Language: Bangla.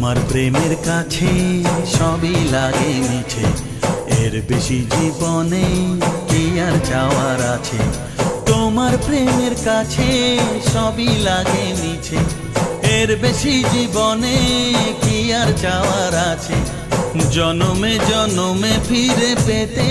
তোমার প্রেমের কাছে সবই লাগে মিছে, এর বেশি জীবনে কি আর চাওয়ার আছে। তোমার প্রেমের কাছে সবই লাগে মিছে, এর বেশি জীবনে কি আর চাওয়ার আছে। জনমে জনমে ফিরে পেতে